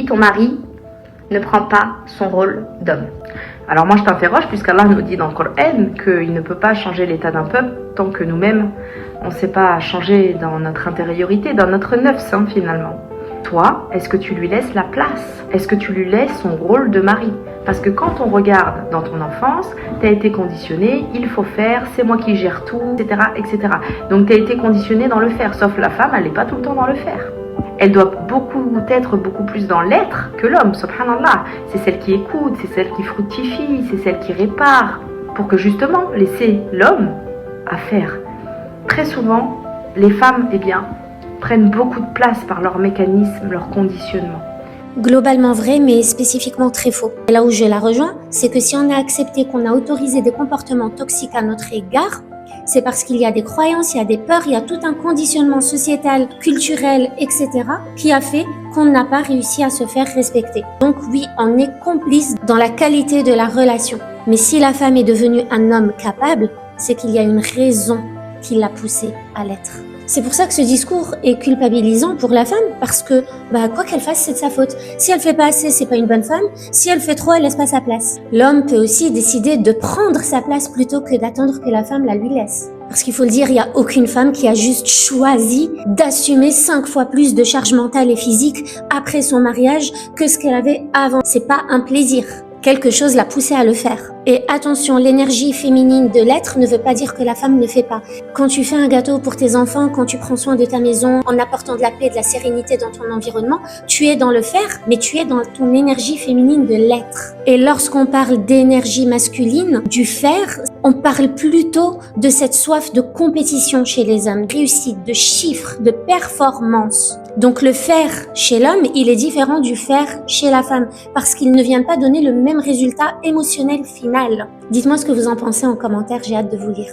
ton mari ne prend pas son rôle d'homme. Alors moi je t'interroge, puisqu'Allah nous dit dans le Coran qu'il ne peut pas changer l'état d'un peuple tant que nous-mêmes on ne sait pas changer dans notre intériorité, dans notre nefs finalement. Toi, est-ce que tu lui laisses la place? Est-ce que tu lui laisses son rôle de mari? Parce que quand on regarde dans ton enfance, tu as été conditionné, il faut faire, c'est moi qui gère tout, etc. etc. Donc tu as été conditionné dans le faire, sauf la femme, elle n'est pas tout le temps dans le faire. Elle doit être beaucoup plus dans l'être que l'homme, subhanallah. C'est celle qui écoute, c'est celle qui fructifie, c'est celle qui répare, pour que justement laisser l'homme à faire. Très souvent, les femmes, prennent beaucoup de place par leur mécanisme, leur conditionnement. Globalement vrai, mais spécifiquement très faux. Et là où je la rejoins, c'est que si on a accepté qu'on a autorisé des comportements toxiques à notre égard, c'est parce qu'il y a des croyances, il y a des peurs, il y a tout un conditionnement sociétal, culturel, etc. qui a fait qu'on n'a pas réussi à se faire respecter. Donc oui, on est complice dans la qualité de la relation. Mais si la femme est devenue un homme capable, c'est qu'il y a une raison qui l'a poussée à l'être. C'est pour ça que ce discours est culpabilisant pour la femme, parce que quoi qu'elle fasse, c'est de sa faute. Si elle fait pas assez, c'est pas une bonne femme. Si elle fait trop, elle laisse pas sa place. L'homme peut aussi décider de prendre sa place plutôt que d'attendre que la femme la lui laisse. Parce qu'il faut le dire, il y a aucune femme qui a juste choisi d'assumer 5 fois plus de charge mentale et physique après son mariage que ce qu'elle avait avant. C'est pas un plaisir. Quelque chose l'a poussée à le faire. Et attention, l'énergie féminine de l'être ne veut pas dire que la femme ne fait pas. Quand tu fais un gâteau pour tes enfants, quand tu prends soin de ta maison, en apportant de la paix, de la sérénité dans ton environnement, tu es dans le faire, mais tu es dans ton énergie féminine de l'être. Et lorsqu'on parle d'énergie masculine, du faire, on parle plutôt de cette soif de compétition chez les hommes, de réussite, de chiffres, de performance. Donc le faire chez l'homme, il est différent du faire chez la femme, parce qu'il ne vient pas donner le même résultat émotionnel final. Dites-moi ce que vous en pensez en commentaire, j'ai hâte de vous lire.